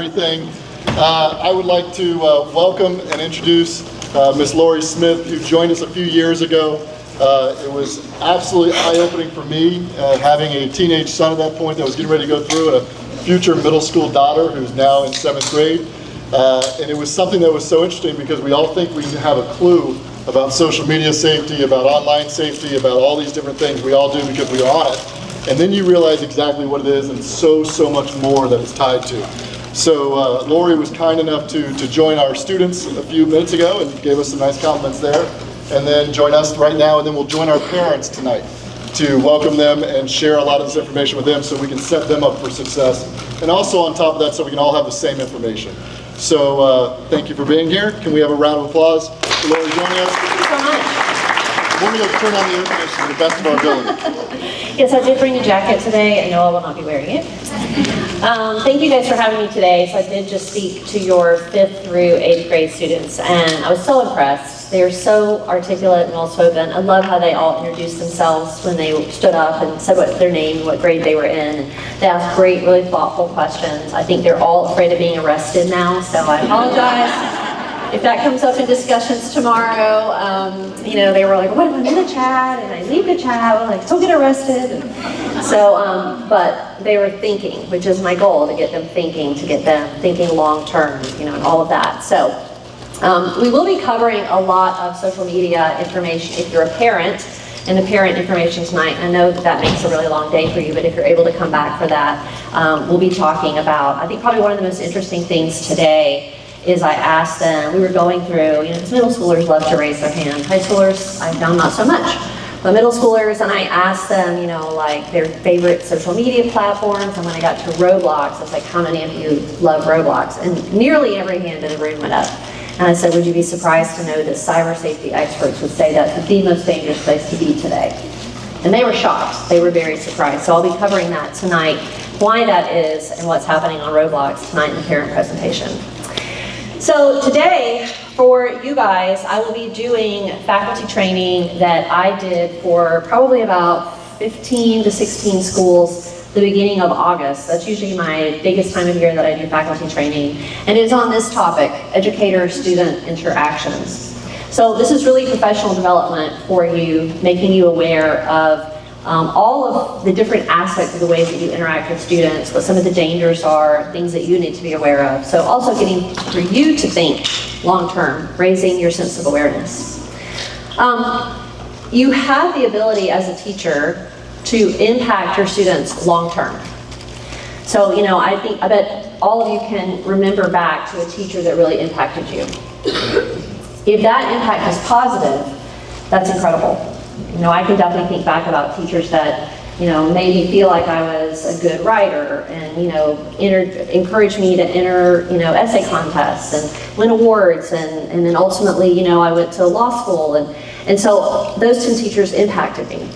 everything. I would like to welcome and introduce Miss Lori Smith, who joined us a few years ago. It was absolutely eye-opening for me, having a teenage son at that point that was getting ready to go through, and a future middle school daughter who's now in 7th grade. And it was something that was so interesting because we all think we have a clue about social media safety, about online safety, about all these different things. We all do because we are on it. And then you realize exactly what it is and so much more that it's tied to. So Lori was kind enough to join our students a few minutes ago and gave us some nice compliments there. And then join us right now, and then we'll join our parents tonight to welcome them and share a lot of this information with them so we can set them up for success. And also on top of that, so we can all have the same information. So thank you for being here. Can we have a round of applause for Lori joining us? Thank you so much. We're going to turn on the air conditioning to the best of our ability. Yes, I did bring a jacket today. I know I will not be wearing it. Thank you guys for having me today. So I did just speak to your 5th through 8th grade students, and I was so impressed. They are so articulate and well-spoken. I love how they all introduced themselves when they stood up and said what their name, what grade they were in. They asked great, really thoughtful questions. I think they're all afraid of being arrested now, so I apologize. If that comes up in discussions tomorrow, you know, they were like, what if I'm in the chat and I leave the chat, I'm like, still get arrested. So, but they were thinking, which is my goal, to get them thinking long term, you know, and all of that. So, we will be covering a lot of social media information if you're a parent, and the parent information tonight. I know that makes a really long day for you, but if you're able to come back for that, we'll be talking about, I think probably one of the most interesting things today is I asked them, we were going through, you know, because middle schoolers love to raise their hand. High schoolers, I found not so much. But middle schoolers, and I asked them, you know, like their favorite social media platforms, and when I got to Roblox, I was like, how many of you love Roblox? And nearly every hand in the room went up. And I said, would you be surprised to know that cyber safety experts would say that's the most dangerous place to be today? And they were shocked. They were very surprised. So I'll be covering that tonight, why that is, and what's happening on Roblox tonight in the parent presentation. So today, for you guys, I will be doing faculty training that I did for probably about 15 to 16 schools the beginning of August. That's usually my biggest time of year that I do faculty training. And it is on this topic, educator-student interactions. So this is really professional development for you, making you aware of all of the different aspects of the ways that you interact with students, what some of the dangers are, things that you need to be aware of. So also getting for you to think long-term, raising your sense of awareness. You have the ability as a teacher to impact your students long-term. So, you know, I bet all of you can remember back to a teacher that really impacted you. If that impact is positive, that's incredible. You know, I can definitely think back about teachers that, you know, made me feel like I was a good writer and, you know, encouraged me to enter, you know, essay contests and win awards, and then ultimately, you know, I went to law school, and so those 2 teachers impacted me.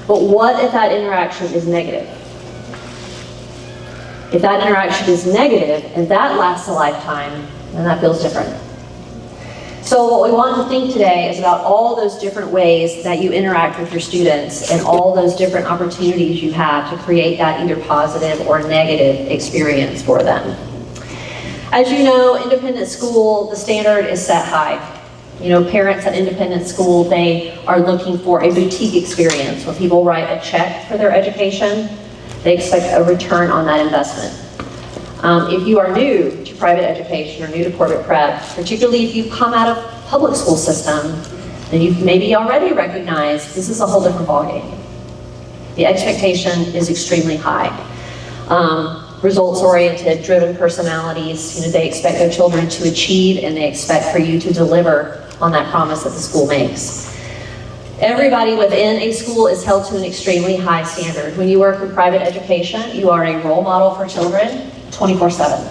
But what if that interaction is negative? If that interaction is negative and that lasts a lifetime, then that feels different. So what we want to think today is about all those different ways that you interact with your students and all those different opportunities you have to create that either positive or negative experience for them. As you know, independent school, the standard is set high. You know, parents at independent school, they are looking for a boutique experience. When people write a check for their education, they expect a return on that investment. If you are new to private education or new to corporate prep, particularly if you've come out of public school system, then you've maybe already recognized this is a whole different ballgame. The expectation is extremely high. Results-oriented, driven personalities, you know, they expect their children to achieve, and they expect for you to deliver on that promise that the school makes. Everybody within a school is held to an extremely high standard. When you work with private education, you are a role model for children 24/7.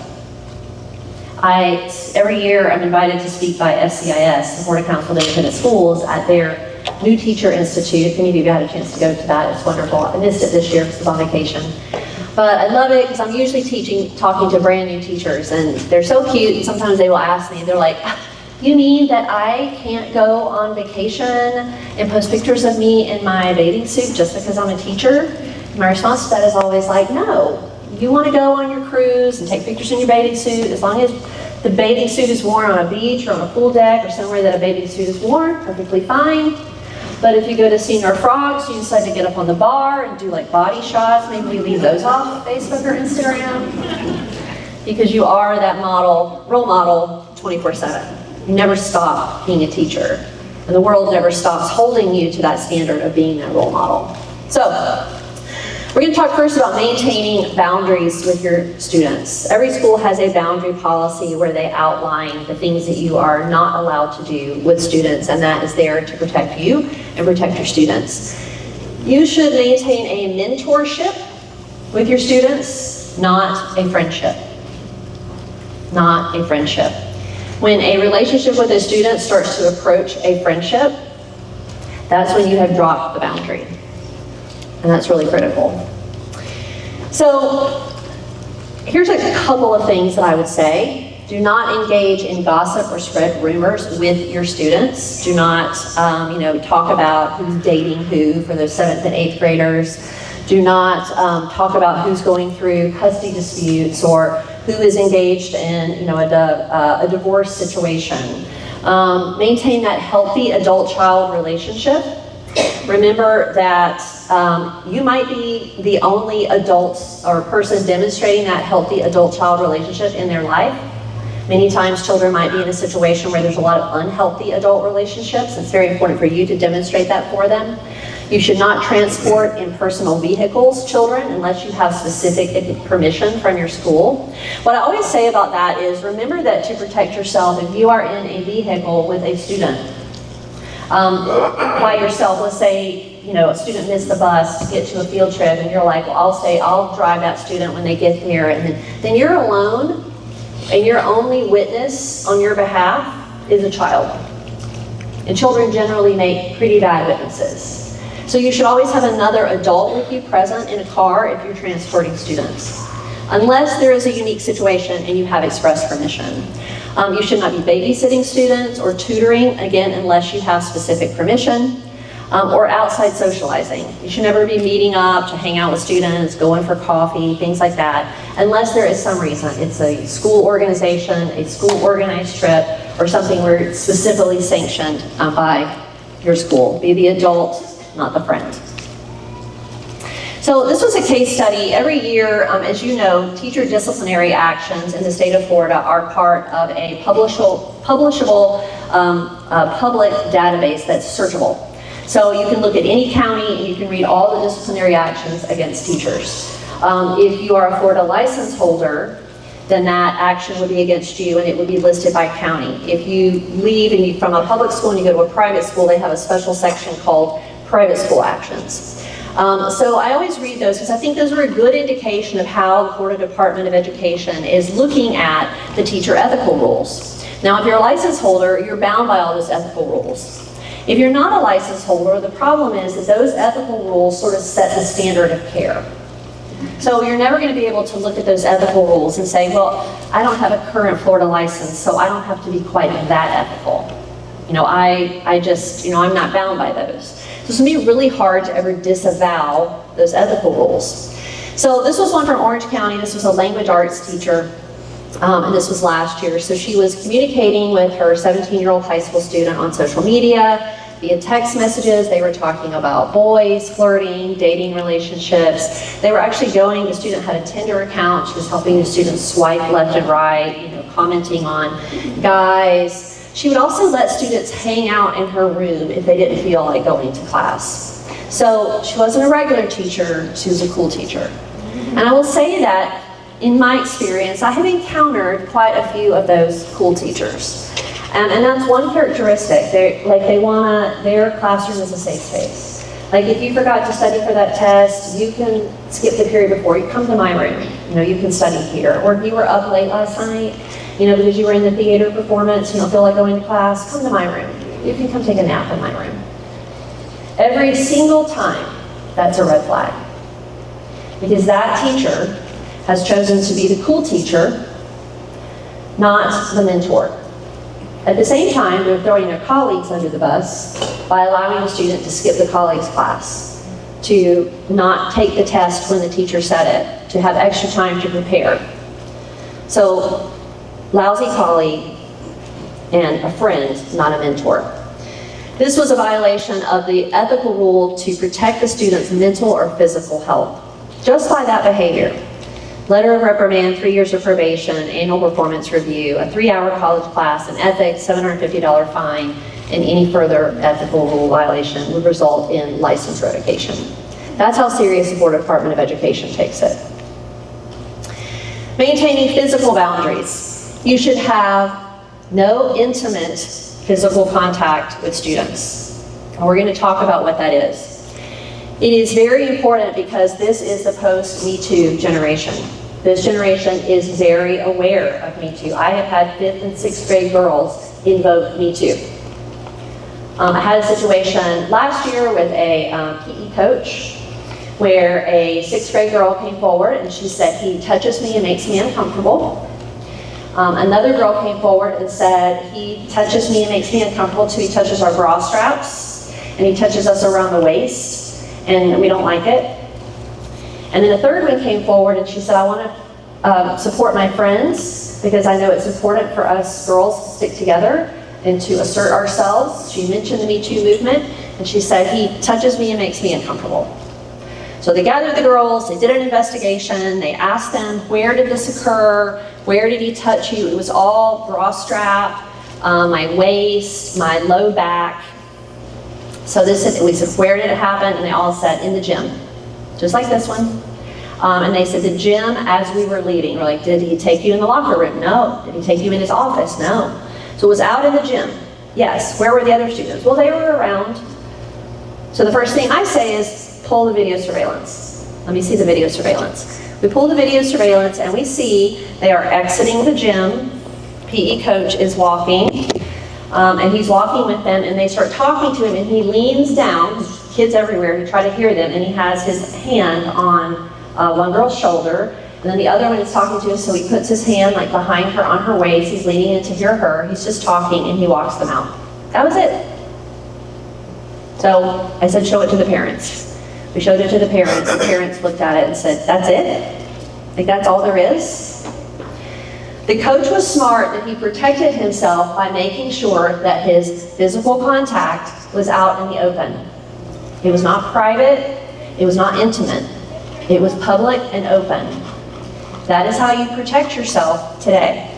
Every year I'm invited to speak by FCIS, the Florida Council of Independent Schools, at their New Teacher Institute. If any of you had a chance to go to that, it's wonderful. I missed it this year because I was on vacation. But I love it because I'm usually talking to brand new teachers, and they're so cute, and sometimes they will ask me, they're like, you mean that I can't go on vacation and post pictures of me in my bathing suit just because I'm a teacher? My response to that is always like, no, you want to go on your cruise and take pictures in your bathing suit, as long as the bathing suit is worn on a beach or on a pool deck or somewhere that a bathing suit is worn, perfectly fine. But if you go to Senior Frogs, you decide to get up on the bar and do like body shots, maybe you leave those off Facebook or Instagram, because you are that model, role model 24/7. You never stop being a teacher, and the world never stops holding you to that standard of being that role model. So, we're going to talk first about maintaining boundaries with your students. Every school has a boundary policy where they outline the things that you are not allowed to do with students, and that is there to protect you and protect your students. You should maintain a mentorship with your students, not a friendship. Not a friendship. When a relationship with a student starts to approach a friendship, that's when you have dropped the boundary. And that's really critical. So, here's a couple of things that I would say. Do not engage in gossip or spread rumors with your students. Do not, talk about who's dating who for those 7th and 8th graders. Do not talk about who's going through custody disputes or who is engaged in, a divorce situation. Maintain that healthy adult-child relationship. Remember that you might be the only adult or person demonstrating that healthy adult-child relationship in their life. Many times children might be in a situation where there's a lot of unhealthy adult relationships. It's very important for you to demonstrate that for them. You should not transport in personal vehicles children unless you have specific permission from your school. What I always say about that is remember that to protect yourself, if you are in a vehicle with a student, by yourself, let's say, a student missed the bus to get to a field trip and you're like, well, I'll drive that student when they get there, and then you're alone and your only witness on your behalf is a child. And children generally make pretty bad witnesses. So you should always have another adult with you present in a car if you're transporting students, unless there is a unique situation and you have express permission. You should not be babysitting students or tutoring, again, unless you have specific permission, or outside socializing. You should never be meeting up to hang out with students, going for coffee, things like that, unless there is some reason. It's a school organization, a school organized trip, or something where it's specifically sanctioned by your school. Be the adult, not the friend. So this was a case study. Every year, as you know, teacher disciplinary actions in the state of Florida are part of a publishable public database that's searchable. So you can look at any county and you can read all the disciplinary actions against teachers. If you are a Florida license holder, then that action would be against you and it would be listed by county. If you leave from a public school and you go to a private school, they have a special section called private school actions. So I always read those because I think those are a good indication of how the Florida Department of Education is looking at the teacher ethical rules. Now, if you're a license holder, you're bound by all those ethical rules. If you're not a license holder, the problem is that those ethical rules sort of set the standard of care. So you're never going to be able to look at those ethical rules and say, well, I don't have a current Florida license, so I don't have to be quite that ethical. I'm not bound by those. So it's going to be really hard to ever disavow those ethical rules. So this was one from Orange County. This was a language arts teacher, and this was last year. So she was communicating with her 17-year-old high school student on social media, via text messages. They were talking about boys, flirting, dating relationships. They were actually the student had a Tinder account. She was helping the student swipe left and right, commenting on guys. She would also let students hang out in her room if they didn't feel like going to class. So she wasn't a regular teacher, she was a cool teacher. And I will say that in my experience, I have encountered quite a few of those cool teachers. And that's one characteristic. Their classroom is a safe space. Like if you forgot to study for that test, you can skip the period before. You come to my room. You can study here. Or if you were up late last night, because you were in the theater performance, you don't feel like going to class, come to my room. You can come take a nap in my room. Every single time, that's a red flag. Because that teacher has chosen to be the cool teacher, not the mentor. At the same time, they're throwing their colleagues under the bus by allowing the student to skip the colleague's class, to not take the test when the teacher said it, to have extra time to prepare. So, lousy colleague and a friend, not a mentor. This was a violation of the ethical rule to protect the student's mental or physical health. Just by that behavior, letter of reprimand, 3 years of probation, annual performance review, a 3-hour college class, an ethics, $750 fine, and any further ethical rule violation would result in license revocation. That's how serious the Board of Department of Education takes it. Maintaining physical boundaries. You should have no intimate physical contact with students. And we're going to talk about what that is. It is very important because this is the post-Me Too generation. This generation is very aware of Me Too. I have had 5th and 6th grade girls invoke Me Too. I had a situation last year with a PE coach where a 6th grade girl came forward and she said, "He touches me and makes me uncomfortable." Another girl came forward and said, "He touches me and makes me uncomfortable too. He touches our bra straps and he touches us around the waist and we don't like it." And then a third one came forward and she said, "I want to support my friends because I know it's important for us girls to stick together and to assert ourselves." She mentioned the Me Too movement and she said, "He touches me and makes me uncomfortable." So they gathered the girls, they did an investigation, they asked them, where did this occur? Where did he touch you? It was all bra strap, my waist, my low back. So we said, where did it happen? And they all said, in the gym, just like this one. And they said, the gym as we were leaving. We're like, did he take you in the locker room? No. Did he take you in his office? No. So it was out in the gym. Yes. Where were the other students? Well, they were around. So the first thing I say is, pull the video surveillance. Let me see the video surveillance. We pull the video surveillance and we see they are exiting the gym. PE coach is walking and he's walking with them and they start talking to him and he leans down, kids everywhere, he try to hear them, and he has his hand on one girl's shoulder and then the other one is talking to him, so he puts his hand like behind her on her waist, he's leaning in to hear her, he's just talking and he walks them out. That was it. So I said, show it to the parents. We showed it to the parents looked at it and said, that's it? Like that's all there is? The coach was smart that he protected himself by making sure that his physical contact was out in the open. It was not private, it was not intimate. It was public and open. That is how you protect yourself today.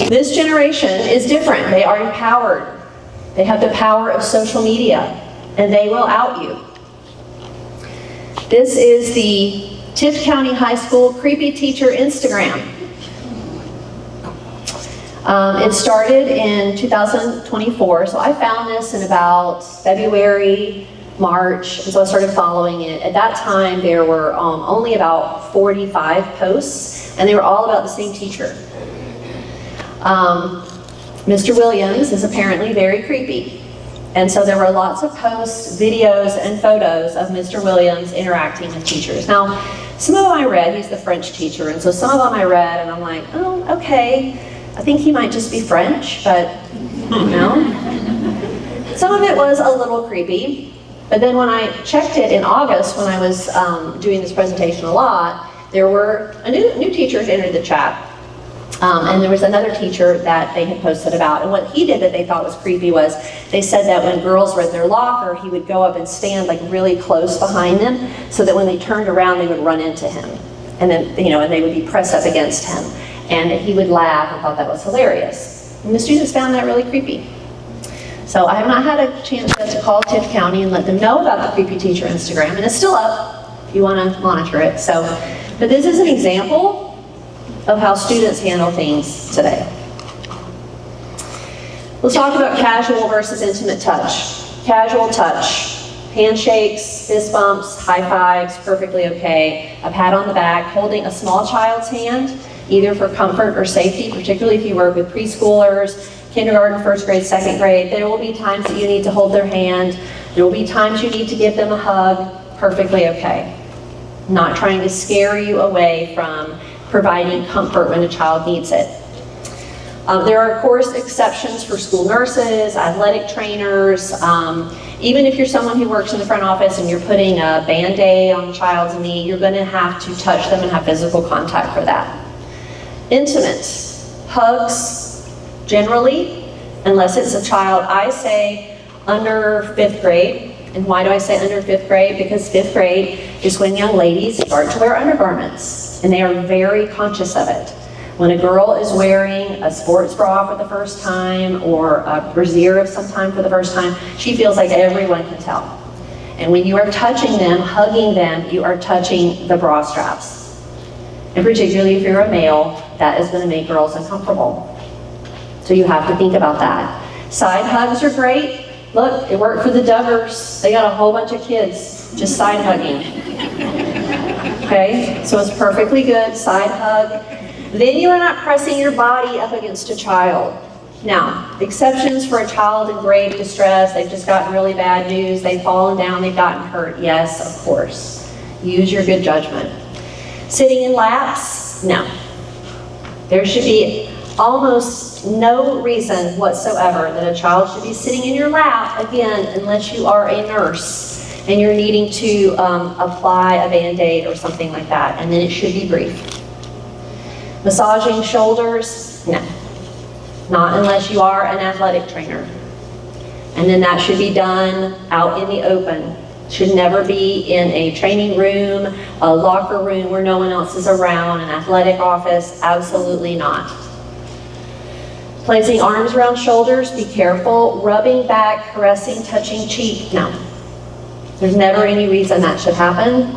This generation is different. They are empowered. They have the power of social media. And they will out you. This is the Tift County High School Creepy Teacher Instagram. It started in 2024, so I found this in about February, March, and so I started following it. At that time, there were only about 45 posts, and they were all about the same teacher. Mr. Williams is apparently very creepy. And so there were lots of posts, videos, and photos of Mr. Williams interacting with teachers. Now, some of them I read, he's the French teacher, and so some of them I read, and I'm like, oh, okay, I think he might just be French, but, you know. Some of it was a little creepy, but then when I checked it in August, when I was doing this presentation a lot, there were new teachers entered the chat. And there was another teacher that they had posted about, and what he did that they thought was creepy was they said that when girls were at their locker, he would go up and stand like really close behind them so that when they turned around they would run into him, and then and they would be pressed up against him, and he would laugh and thought that was hilarious. And the students found that really creepy. So I have not had a chance yet to call Tift County and let them know about the Creepy Teacher Instagram, and it's still up if you want to monitor it. So, but this is an example of how students handle things today. Let's talk about casual versus intimate touch. Casual touch, handshakes, fist bumps, high fives, perfectly okay. A pat on the back, holding a small child's hand, either for comfort or safety, particularly if you work with preschoolers, kindergarten, first grade, second grade. There will be times that you need to hold their hand. There will be times you need to give them a hug, perfectly okay. Not trying to scare you away from providing comfort when a child needs it. There are, of course, exceptions for school nurses, athletic trainers. Even if you're someone who works in the front office and you're putting a Band-Aid on a child's knee, you're going to have to touch them and have physical contact for that. Intimate. Hugs, generally, unless it's a child, I say under 5th grade. And why do I say under 5th grade? Because 5th grade is when young ladies start to wear undergarments, and they are very conscious of it. When a girl is wearing a sports bra for the first time, or a brassiere of some time for the first time, she feels like everyone can tell. And when you are touching them, hugging them, you are touching the bra straps. And particularly if you're a male, that is going to make girls uncomfortable. So you have to think about that. Side hugs are great. Look, it worked for the Duggars. They got a whole bunch of kids just side hugging. Okay, so it's perfectly good, side hug. Then you are not pressing your body up against a child. Now, exceptions for a child in grave distress, they've just gotten really bad news, they've fallen down, they've gotten hurt. Yes, of course. Use your good judgment. Sitting in laps? No. There should be almost no reason whatsoever that a child should be sitting in your lap, again, unless you are a nurse and you're needing to apply a Band-Aid or something like that, and then it should be brief. Massaging shoulders? No. Not unless you are an athletic trainer. And then that should be done out in the open. Should never be in a training room, a locker room where no one else is around, an athletic office. Absolutely not. Placing arms around shoulders, be careful. Rubbing back, caressing, touching cheek, no. There's never any reason that should happen.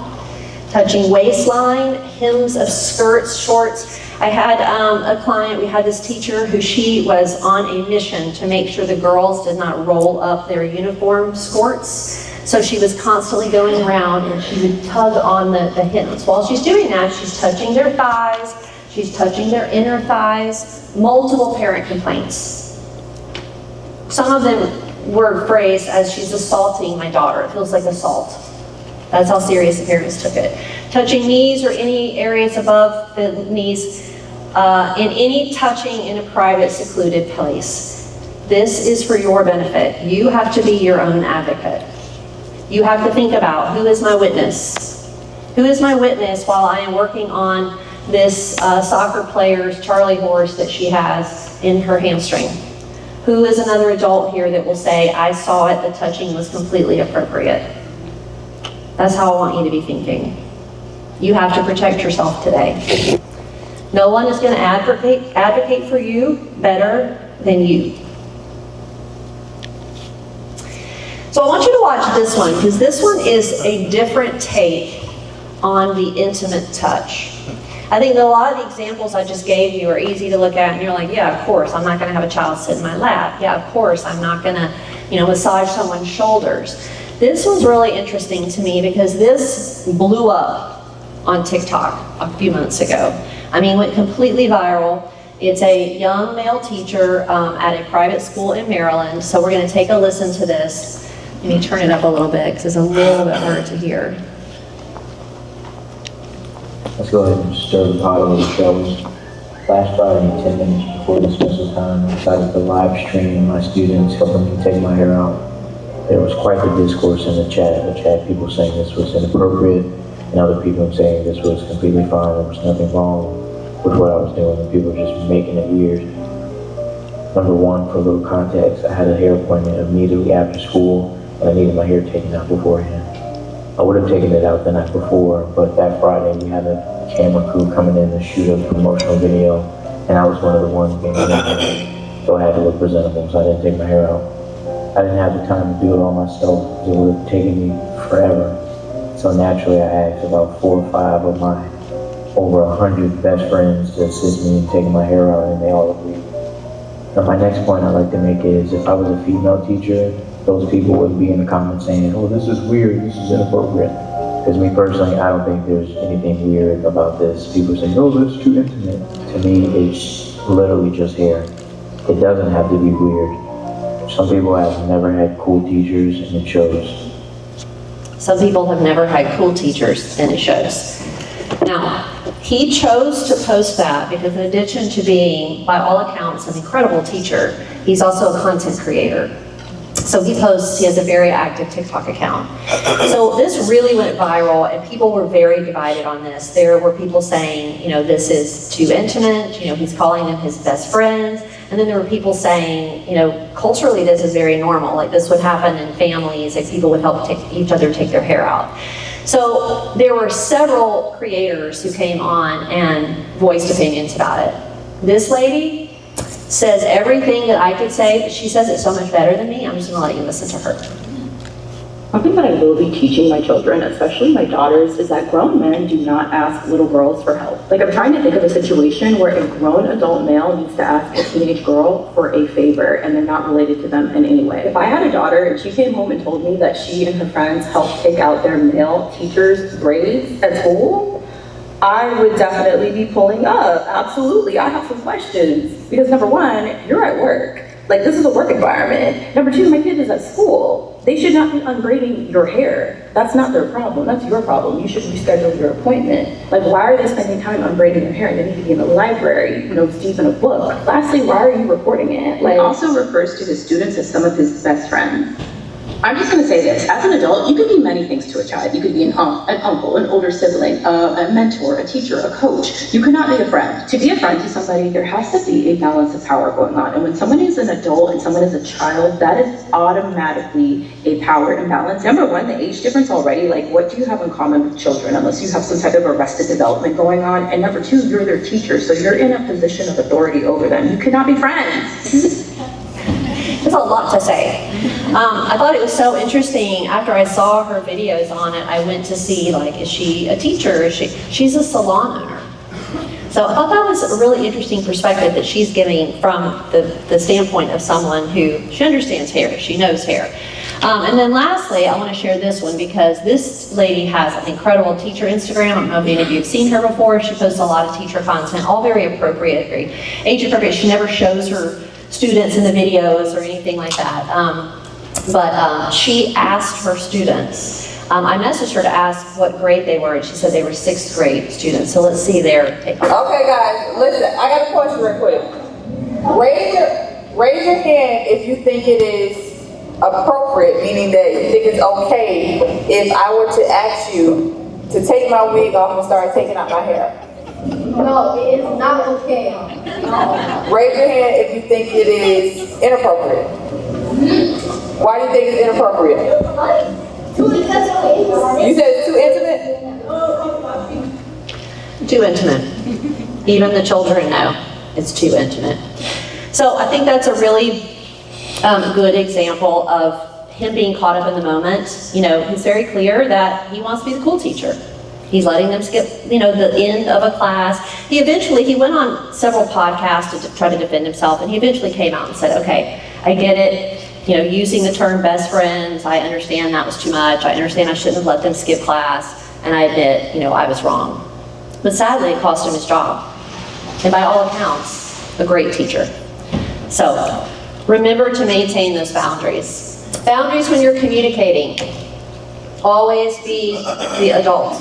Touching waistline, hems of skirts, shorts. I had a client, we had this teacher who she was on a mission to make sure the girls did not roll up their uniform skirts. So she was constantly going around and she would tug on the hems. While she's doing that, she's touching their thighs, she's touching their inner thighs. Multiple parent complaints. Some of them were phrased as, she's assaulting my daughter. It feels like assault. That's how serious the parents took it. Touching knees or any areas above the knees, in any touching in a private, secluded place. This is for your benefit. You have to be your own advocate. You have to think about, who is my witness? Who is my witness while I am working on this soccer player's Charlie horse that she has in her hamstring? Who is another adult here that will say, I saw it, the touching was completely appropriate? That's how I want you to be thinking. You have to protect yourself today. No one is going to advocate for you better than you. So I want you to watch this one, because this one is a different take on the intimate touch. I think that a lot of the examples I just gave you are easy to look at and you're like, yeah, of course, I'm not going to have a child sit in my lap. Yeah, of course, I'm not going to, massage someone's shoulders. This was really interesting to me because this blew up on TikTok a few months ago. I mean, went completely viral. It's a young male teacher at a private school in Maryland. So we're going to take a listen to this. Let me turn it up a little bit because it's a little bit hard to hear. Let's go ahead and stir the pot a little, shall we? Last Friday, 10 minutes before dismissal time, I decided to live stream my students helping me take my hair out. There was quite the discourse in the chat, which had people saying this was inappropriate, and other people saying this was completely fine, there was nothing wrong with what I was doing, and people just making it weird. Number one, for a little context, I had a hair appointment immediately after school, and I needed my hair taken out beforehand. I would have taken it out the night before, but that Friday we had a camera crew coming in to shoot a promotional video, and I was one of the ones being interviewed, so I had to look presentable, so I didn't take my hair out. I didn't have the time to do it all myself, because it would have taken me forever. So naturally I asked about 4 or 5 of my over 100 best friends to assist me in taking my hair out, and they all agreed. Now my next point I'd like to make is, if I was a female teacher, those people would be in the comments saying, oh, this is weird, this is inappropriate. Because me personally, I don't think there's anything weird about this. People say, oh, that's too intimate. To me, it's literally just hair. It doesn't have to be weird. Some people have never had cool teachers, and it shows. Some people have never had cool teachers, and it shows. Now, He chose to post that because in addition to being, by all accounts, an incredible teacher, he's also a content creator. So he has a very active TikTok account. So this really went viral and people were very divided on this. There were people saying, this is too intimate, he's calling them his best friends. And then there were people saying, culturally this is very normal. Like this would happen in families, like people would help each other take their hair out. So there were several creators who came on and voiced opinions about it. This lady says everything that I could say, but she says it so much better than me. I'm just gonna let you listen to her. Something that I will be teaching my children, especially my daughters, is that grown men do not ask little girls for help. Like I'm trying to think of a situation where a grown adult male needs to ask a teenage girl for a favor and they're not related to them in any way. If I had a daughter and she came home and told me that she and her friends helped take out their male teacher's braids at school, I would definitely be pulling up. Absolutely, I have some questions. Because number one, you're at work. Like this is a work environment. Number two, my kid is at school. They should not be unbraiding your hair. That's not their problem, that's your problem. You should reschedule your appointment. Like why are they spending time unbraiding their hair? They need to be in the library, deep in a book. Lastly, why are you recording it? Like, he also refers to his students as some of his best friends. I'm just going to say this, as an adult, you could be many things to a child. You could be an aunt, an uncle, an older sibling, a mentor, a teacher, a coach. You could not be a friend. To be a friend to somebody, there has to be a balance of power going on. And when someone is an adult and someone is a child, that is automatically a power imbalance. Number one, the age difference already, like what do you have in common with children unless you have some type of arrested development going on? And number two, you're their teacher, so you're in a position of authority over them. You cannot be friends. There's a lot to say. I thought it was so interesting. After I saw her videos on it, I went to see, is she a teacher? She's a salon owner. So I thought that was a really interesting perspective that she's giving from the standpoint of someone who, she understands hair, she knows hair. And then lastly, I want to share this one because this lady has an incredible teacher Instagram. I don't know if any of you have seen her before. She posts a lot of teacher content, all very appropriate, very age appropriate. She never shows her students in the videos or anything like that. But she asked her students, I messaged her to ask what grade they were, and she said they were 6th grade students. So let's see their take on it. Okay guys, listen, I got a question real quick. Raise your hand if you think it is appropriate, meaning that you think it's okay if I were to ask you to take my wig off and start taking out my hair. No, it is not okay. Raise your hand if you think it is inappropriate. Why do you think it's inappropriate? You said it's too intimate? Too intimate. Even the children know it's too intimate. So I think that's a really good example of him being caught up in the moment. He's very clear that he wants to be the cool teacher. He's letting them skip, the end of a class. He went on several podcasts to try to defend himself, and he eventually came out and said, okay, I get it. Using the term best friends, I understand that was too much. I understand I shouldn't have let them skip class, and I admit, I was wrong. But sadly, it cost him his job. And by all accounts, a great teacher. So, remember to maintain those boundaries. Boundaries when you're communicating. Always be the adult.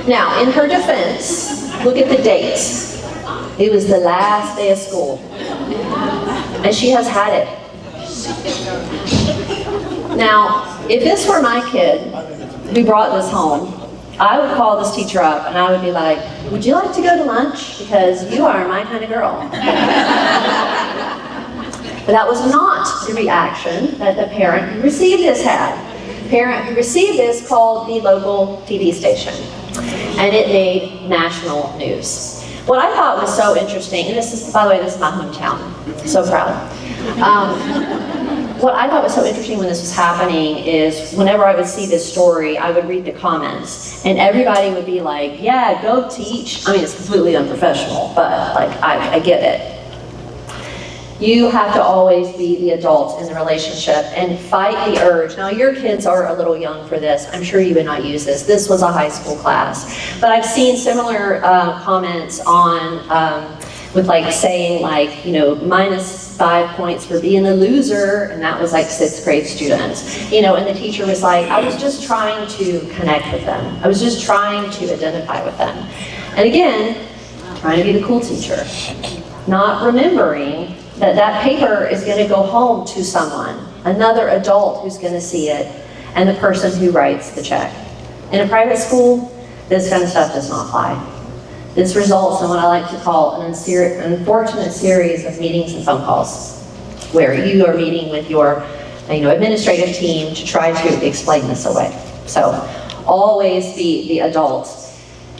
Now, in her defense, look at the date. It was the last day of school. And she has had it. Now, if this were my kid who brought this home, I would call this teacher up and I would be like, would you like to go to lunch? Because you are my kind of girl. But that was not the reaction that the parent who received this had. The parent who received this called the local TV station, and it made national news. What I thought was so interesting, and this is, by the way, this is my hometown, so proud. What I thought was so interesting when this was happening is whenever I would see this story, I would read the comments, and everybody would be like, yeah, go teach. I mean, it's completely unprofessional, but I get it. You have to always be the adult in the relationship and fight the urge. Now, your kids are a little young for this. I'm sure you would not use this. This was a high school class. But I've seen similar comments on with like saying like, you know, -5 points for being a loser, and that was like 6th grade students. You know, and the teacher was like, I was just trying to connect with them. I was just trying to identify with them. And again, trying to be the cool teacher, not remembering that that paper is going to go home to someone, another adult who's going to see it, and the person who writes the check. In a private school, this kind of stuff does not fly. This results in what I like to call an unfortunate series of meetings and phone calls, where you are meeting with your administrative team to try to explain this away. So always be the adult.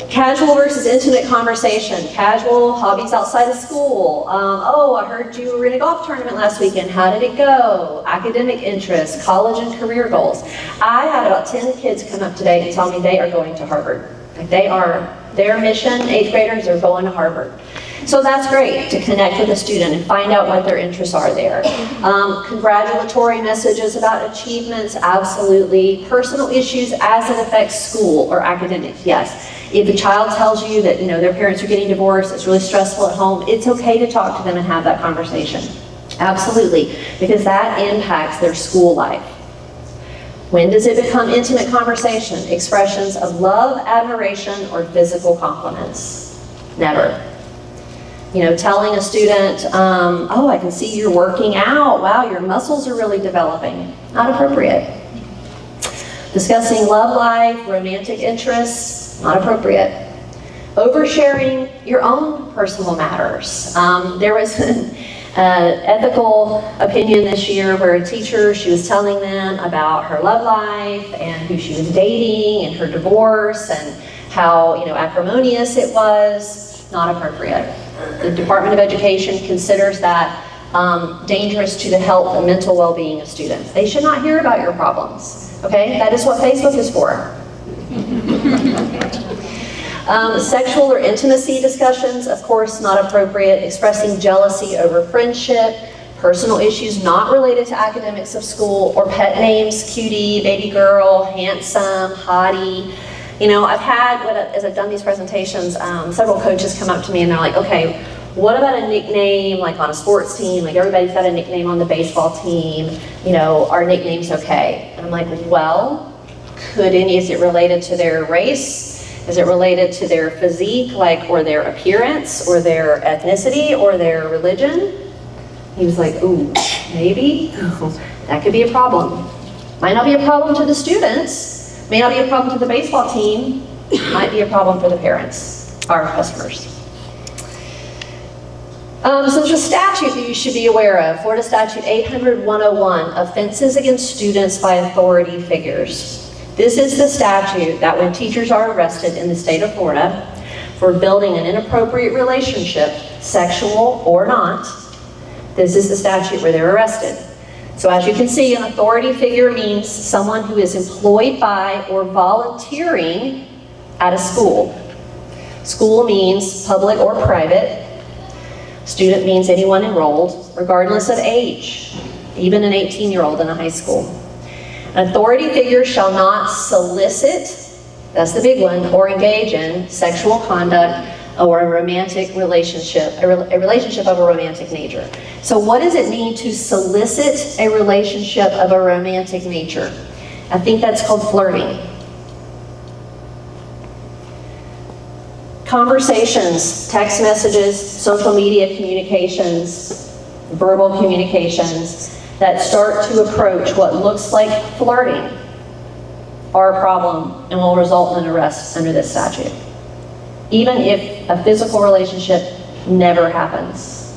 Casual versus intimate conversation. Casual, hobbies outside of school. Oh, I heard you were in a golf tournament last weekend. How did it go? Academic interests, college and career goals. I had about 10 kids come up today and tell me they are going to Harvard. Like their mission, 8th graders are going to Harvard. So that's great to connect with a student and find out what their interests are there. Congratulatory messages about achievements, absolutely. Personal issues as it affects school or academics, yes. If a child tells you that their parents are getting divorced, it's really stressful at home, it's okay to talk to them and have that conversation. Absolutely, because that impacts their school life. When does it become intimate conversation? Expressions of love, admiration, or physical compliments? Never. Telling a student, oh, I can see you're working out. Wow, your muscles are really developing. Not appropriate. Discussing love life, romantic interests, not appropriate. Oversharing your own personal matters. There was an ethical opinion this year where a teacher, she was telling them about her love life and who she was dating and her divorce and how acrimonious it was. Not appropriate. The Department of Education considers that dangerous to the health and mental well-being of students. They should not hear about your problems. Okay, that is what Facebook is for. Sexual or intimacy discussions, of course, not appropriate. Expressing jealousy over friendship, personal issues not related to academics of school, or pet names, cutie, baby girl, handsome, hottie. I've had, as I've done these presentations, several coaches come up to me and they're like, okay, what about a nickname like on a sports team? Like everybody's got a nickname on the baseball team. Are nicknames okay? And I'm like, well, is it related to their race? Is it related to their physique, or their appearance, or their ethnicity, or their religion? He was like, ooh, maybe? That could be a problem. Might not be a problem to the students, may not be a problem to the baseball team, might be a problem for the parents, our customers. So there's a statute that you should be aware of, Florida Statute 800-101, offenses against students by authority figures. This is the statute that when teachers are arrested in the state of Florida for building an inappropriate relationship, sexual or not, this is the statute where they're arrested. So as you can see, an authority figure means someone who is employed by or volunteering at a school. School means public or private. Student means anyone enrolled, regardless of age, even an 18-year-old in a high school. An authority figure shall not solicit, that's the big one, or engage in sexual conduct or a romantic relationship, a relationship of a romantic nature. So what does it mean to solicit a relationship of a romantic nature? I think that's called flirting. Conversations, text messages, social media communications, verbal communications that start to approach what looks like flirting are a problem and will result in an arrest under this statute, even if a physical relationship never happens.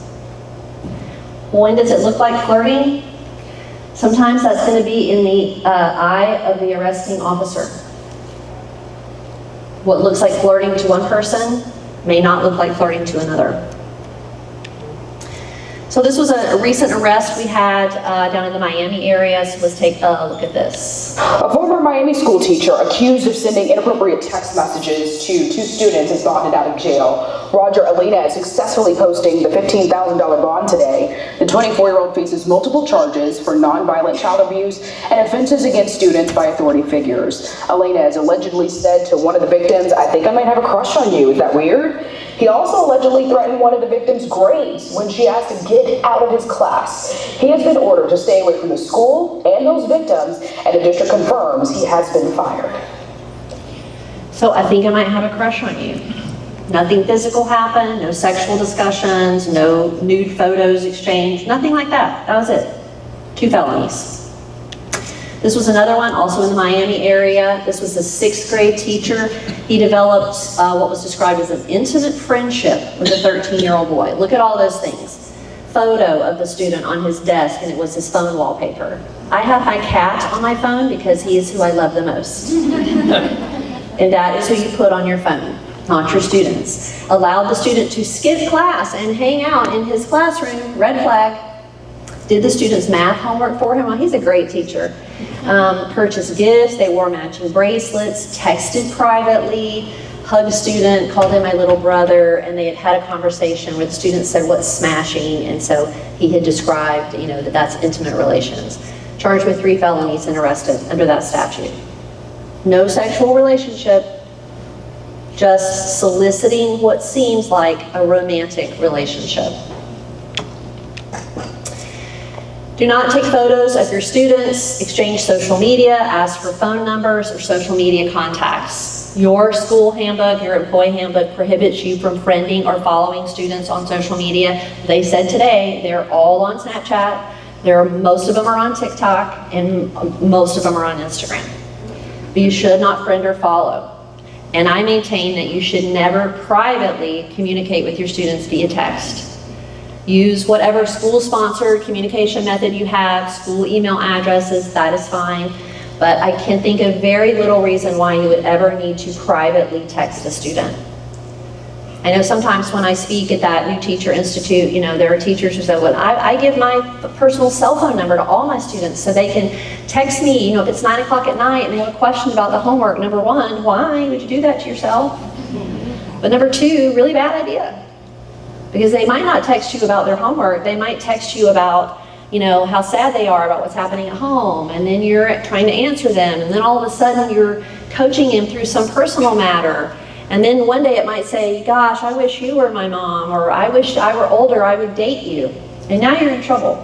When does it look like flirting? Sometimes that's going to be in the eye of the arresting officer. What looks like flirting to one person may not look like flirting to another. So this was a recent arrest we had down in the Miami area, so let's take a look at this. A former Miami school teacher accused of sending inappropriate text messages to two students is bonded out of jail. Roger Alina is successfully posting the $15,000 bond today. The 24-year-old faces multiple charges for nonviolent child abuse and offenses against students by authority figures. Alina has allegedly said to one of the victims, "I think I might have a crush on you. Is that weird?" He also allegedly threatened one of the victim's grades when she asked to get out of his class. He has been ordered to stay away from the school and those victims, and the district confirms he has been fired. So I think I might have a crush on you. Nothing physical happened, no sexual discussions, no nude photos exchanged, nothing like that. That was it. 2 felonies. This was another one, also in the Miami area. This was a 6th grade teacher. He developed what was described as an intimate friendship with a 13-year-old boy. Look at all those things. Photo of the student on his desk, and it was his phone wallpaper. I have my cat on my phone because he is who I love the most. And that is who you put on your phone, not your students. Allowed the student to skip class and hang out in his classroom, red flag. Did the student's math homework for him. Well, he's a great teacher. Purchased gifts, they wore matching bracelets, texted privately, hugged a student, called him my little brother, and they had a conversation where the student said, "What's smashing?" And so he had described, that that's intimate relations. Charged with 3 felonies and arrested under that statute. No sexual relationship, just soliciting what seems like a romantic relationship. Do not take photos of your students, exchange social media, ask for phone numbers or social media contacts. Your school handbook, your employee handbook prohibits you from friending or following students on social media. They said today they're all on Snapchat, most of them are on TikTok, and most of them are on Instagram. But you should not friend or follow. And I maintain that you should never privately communicate with your students via text. Use whatever school-sponsored communication method you have, school email addresses, that is fine. But I can think of very little reason why you would ever need to privately text a student. I know sometimes when I speak at that New Teacher Institute, there are teachers who say, well, I give my personal cell phone number to all my students so they can text me, if it's 9 o'clock at night and they have a question about the homework. Number 1, why would you do that to yourself? But number 2, really bad idea. Because they might not text you about their homework, they might text you about, how sad they are about what's happening at home, and then you're trying to answer them, and then all of a sudden you're coaching him through some personal matter. And then one day it might say, gosh, I wish you were my mom, or I wish I were older, I would date you. And now you're in trouble.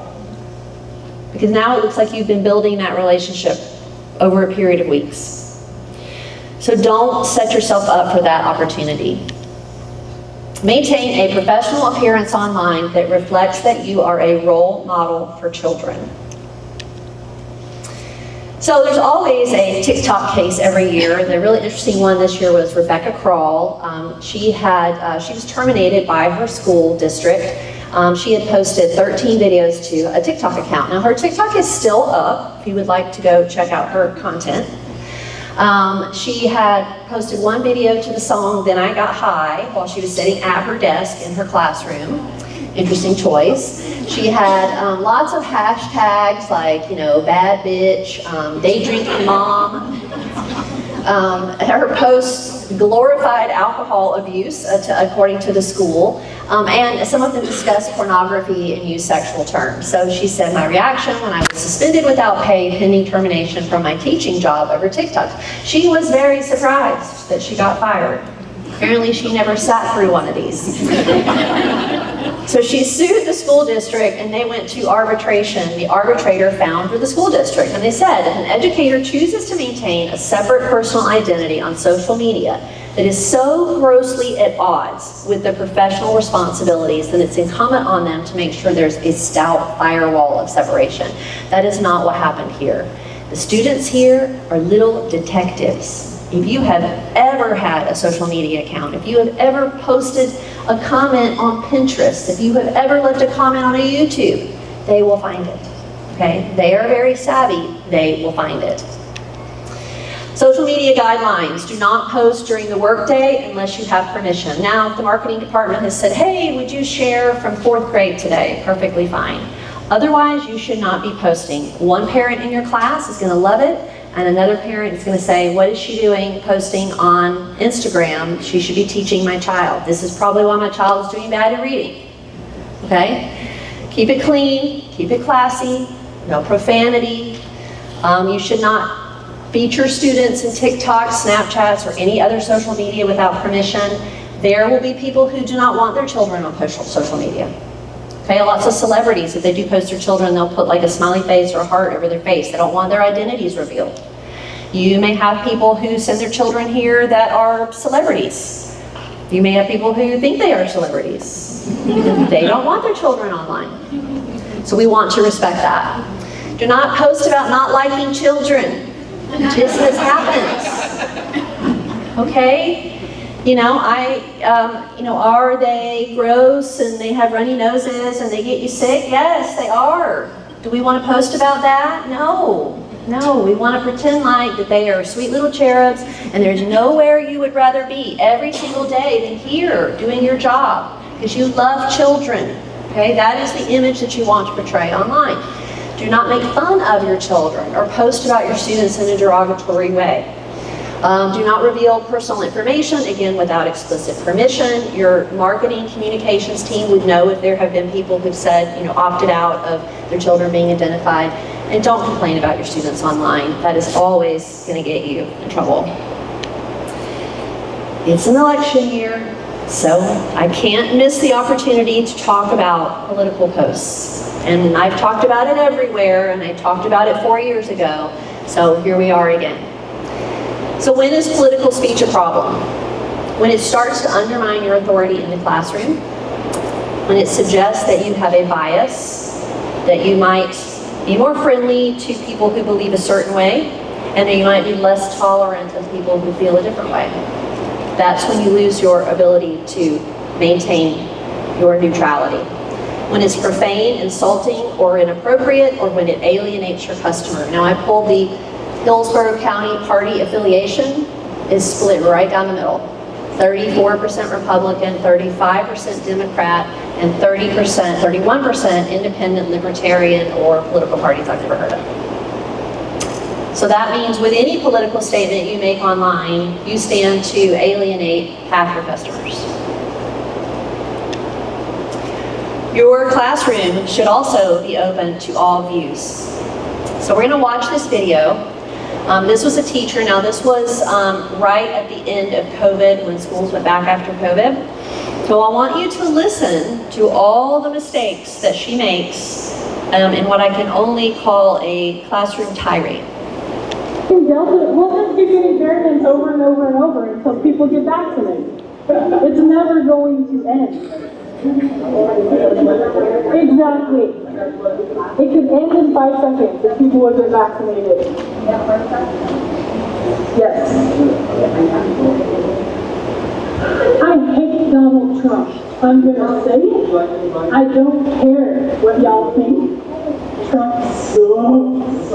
Because now it looks like you've been building that relationship over a period of weeks. So don't set yourself up for that opportunity. Maintain a professional appearance online that reflects that you are a role model for children. So there's always a TikTok case every year. The really interesting one this year was Rebecca Krall. She was terminated by her school district. She had posted 13 videos to a TikTok account. Now her TikTok is still up if you would like to go check out her content. She had posted one video to the song Then I Got High while she was sitting at her desk in her classroom. Interesting choice. She had lots of hashtags like, bad bitch, day drinking mom. Her posts glorified alcohol abuse, according to the school, and some of them discussed pornography and used sexual terms. So she said, my reaction when I was suspended without pay pending termination from my teaching job over TikTok. She was very surprised that she got fired. Apparently she never sat through one of these. So she sued the school district and they went to arbitration. The arbitrator found for the school district, and they said if an educator chooses to maintain a separate personal identity on social media that is so grossly at odds with their professional responsibilities, then it's incumbent on them to make sure there's a stout firewall of separation. That is not what happened here. The students here are little detectives. If you have ever had a social media account, if you have ever posted a comment on Pinterest, if you have ever left a comment on a YouTube, they will find it, okay? They are very savvy, they will find it. Social media guidelines: do not post during the workday unless you have permission. Now, if the marketing department has said, hey, would you share from 4th grade today? Perfectly fine. Otherwise, you should not be posting. One parent in your class is gonna love it, and another parent is going to say, what is she doing posting on Instagram? She should be teaching my child. This is probably why my child is doing bad at reading. Okay? Keep it clean, keep it classy, no profanity. You should not feature students in TikTok, Snapchats, or any other social media without permission. There will be people who do not want their children on social media. Okay, lots of celebrities, if they do post their children, they'll put like a smiley face or a heart over their face. They don't want their identities revealed. You may have people who send their children here that are celebrities. You may have people who think they are celebrities. They don't want their children online. So we want to respect that. Do not post about not liking children. This happens. Okay? Are they gross and they have runny noses and they get you sick? Yes, they are. Do we want to post about that? No. No, we want to pretend like that they are sweet little cherubs and there's nowhere you would rather be every single day than here doing your job because you love children. Okay, that is the image that you want to portray online. Do not make fun of your children or post about your students in a derogatory way. Do not reveal personal information, again, without explicit permission. Your marketing communications team would know if there have been people who've said, opted out of their children being identified. And don't complain about your students online. That is always going to get you in trouble. It's an election year, so I can't miss the opportunity to talk about political posts. And I've talked about it everywhere, and I talked about it 4 years ago, so here we are again. So when is political speech a problem? When it starts to undermine your authority in the classroom, when it suggests that you have a bias, that you might be more friendly to people who believe a certain way, and that you might be less tolerant of people who feel a different way. That's when you lose your ability to maintain your neutrality. When it's profane, insulting, or inappropriate, or when it alienates your customer. Now I pulled the Hillsborough County party affiliation is split right down the middle. 34% Republican, 35% Democrat, and 31% independent, libertarian, or political parties I've never heard of. So that means with any political statement you make online, you stand to alienate half your customers. Your classroom should also be open to all views. So we're going to watch this video. This was a teacher. Now this was right at the end of COVID, when schools went back after COVID. So I want you to listen to all the mistakes that she makes in what I can only call a classroom tirade. We'll just keep getting variants over and over and over until people get vaccinated. It's never going to end. Exactly. It could end in 5 seconds if people would get vaccinated. Yes. I hate Donald Trump. I'm gonna say it. I don't care what y'all think. Trump sucks.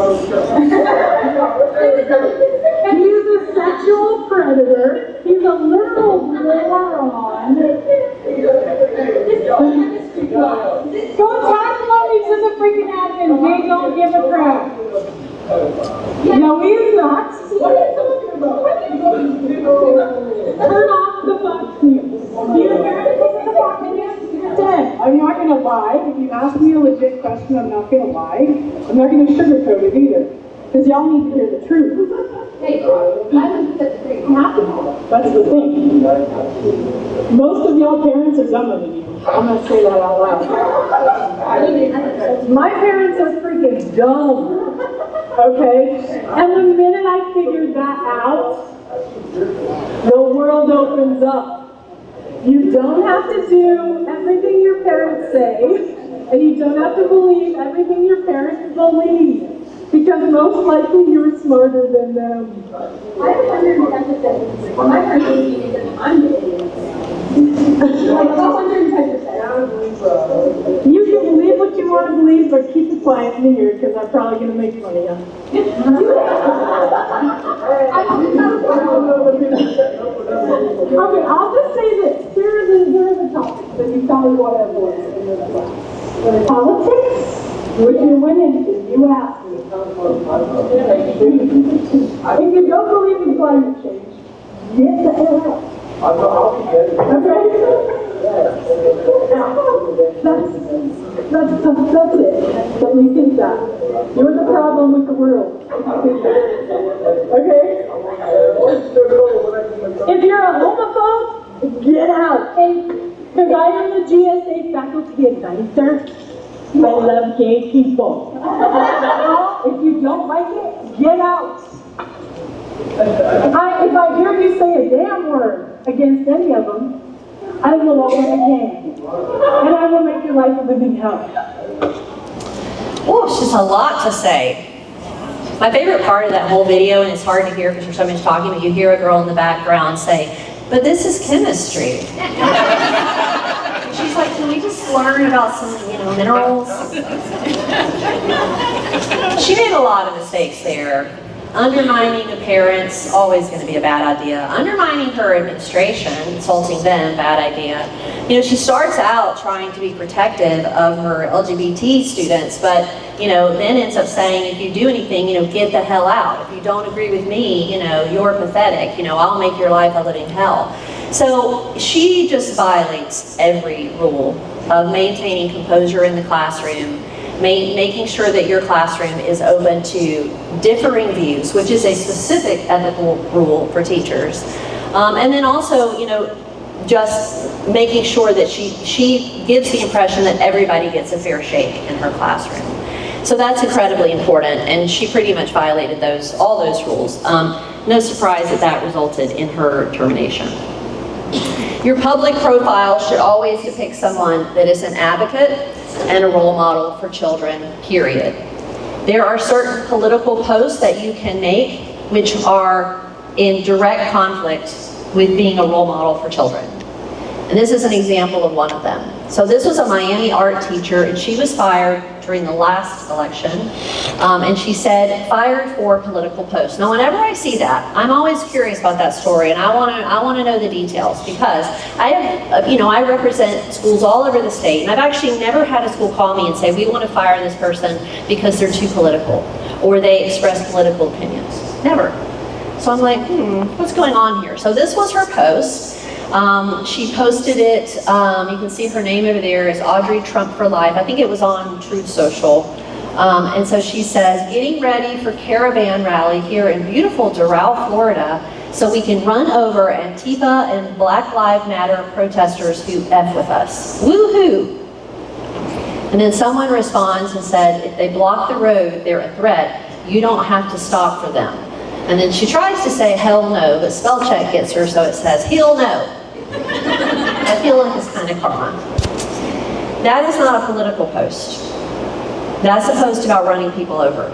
He's a sexual predator. He's a literal moron. Go tell him he's just a freaking admin. They don't give a crap. No, he's not. What are you talking about? Turn off the Fox News. Do your parents listen to Fox News? Dead. I'm not going to lie. If you ask me a legit question, I'm not going to lie. I'm not going to sugarcoat it either. Because y'all need to hear the truth. Hey, I would put the That's the thing. Most of y'all parents are dumber than you. I'm going to say that out loud. My parents are freaking dumb. Okay? And the minute I figured that out, the world opens up. You don't have to do everything your parents say, and you don't have to believe everything your parents believe. Because most likely you're smarter than them. I have 110%. My parents believe that I'm the idiot. Like 110%. You can believe what you want to believe, but keep it quiet in here because I'm probably going to make fun of you. Okay, I'll just say this. Here are the topics that you probably want to avoid in this class. Politics, which you went into, you asked me. If you don't believe in climate change, get the hell out. Okay? That's it. Let me think that. You're the problem with the world. Okay? If you're a homophobe, Get out. Because I am the GSA faculty advisor. I love gay people. If you don't like it, get out. If I hear you say a damn word against any of them, I will open a can. And I will make your life a living hell. Oh, it's just a lot to say. My favorite part of that whole video, and it's hard to hear because there's so much talking, but you hear a girl in the background say, "But this is chemistry." She's like, "Can we just learn about some, minerals?" She made a lot of mistakes there. Undermining the parents, always going to be a bad idea. Undermining her administration, insulting them, bad idea. She starts out trying to be protective of her LGBT students, but, then ends up saying, if you do anything, get the hell out. If you don't agree with me, you're pathetic. I'll make your life a living hell. So she just violates every rule of maintaining composure in the classroom, making sure that your classroom is open to differing views, which is a specific ethical rule for teachers. And then also, just making sure that she gives the impression that everybody gets a fair shake in her classroom. So that's incredibly important, and she pretty much violated all those rules. No surprise that resulted in her termination. Your public profile should always depict someone that is an advocate and a role model for children, period. There are certain political posts that you can make which are in direct conflict with being a role model for children. And this is an example of one of them. So this was a Miami art teacher, and she was fired during the last election. And she said, fired for political posts. Now, whenever I see that, I'm always curious about that story, and I want to know the details, because I represent schools all over the state, and I've actually never had a school call me and say, we want to fire this person because they're too political, or they express political opinions. Never. So I'm like, what's going on here? So this was her post. She posted it, you can see her name over there is Audrey Trump for Life. I think it was on Truth Social. And so she says, getting ready for caravan rally here in beautiful Doral, Florida, so we can run over Antifa and Black Lives Matter protesters who F with us. Woohoo! And then someone responds and said, if they block the road, they're a threat. You don't have to stop for them. And then she tries to say hell no, but spell check gets her, so it says he'll no. I feel like it's kind of common. That is not a political post. That's a post about running people over.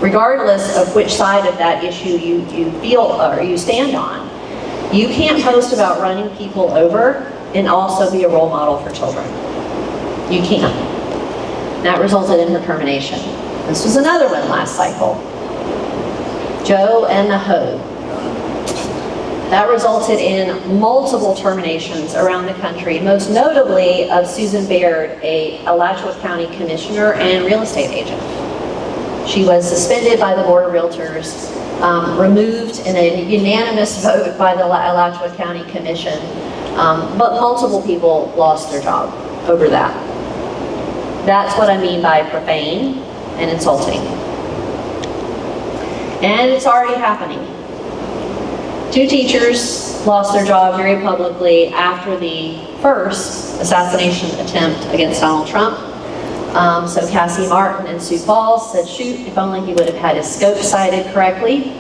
Regardless of which side of that issue you feel or you stand on, you can't post about running people over and also be a role model for children. You can't. That resulted in her termination. This was another one last cycle. Joe and the Hoe. That resulted in multiple terminations around the country, most notably of Susan Baird, a Alachua County commissioner and real estate agent. She was suspended by the Board of Realtors, removed in a unanimous vote by the Alachua County Commission, but multiple people lost their job over that. That's what I mean by profane and insulting. And it's already happening. 2 teachers lost their job very publicly after the first assassination attempt against Donald Trump. So Cassie Martin and Sioux Falls said, shoot, if only he would have had his scope sighted correctly.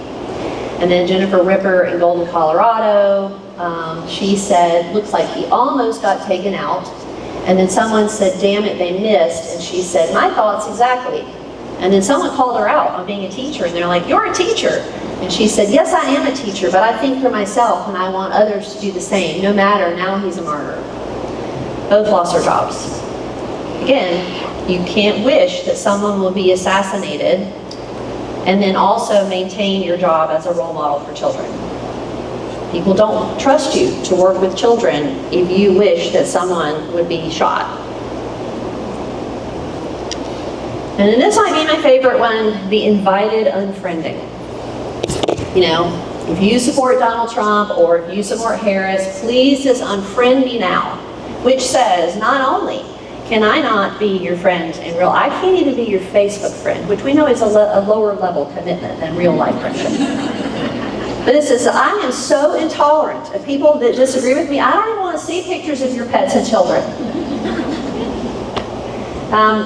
And then Jennifer Ripper in Golden, Colorado, she said, looks like he almost got taken out. And then someone said, damn it, they missed. And she said, my thoughts exactly. And then someone called her out on being a teacher, and they're like, you're a teacher. And she said, yes, I am a teacher, but I think for myself, and I want others to do the same. No matter, now he's a martyr. Both lost their jobs. Again, you can't wish that someone will be assassinated and then also maintain your job as a role model for children. People don't trust you to work with children if you wish that someone would be shot. And then this might be my favorite one, the invited unfriending. If you support Donald Trump or if you support Harris, please just unfriend me now. Which says, not only can I not be your friend in real, I can't even be your Facebook friend, which we know is a lower level commitment than real life friendship. But it says, I am so intolerant of people that disagree with me, I don't even want to see pictures of your pets and children.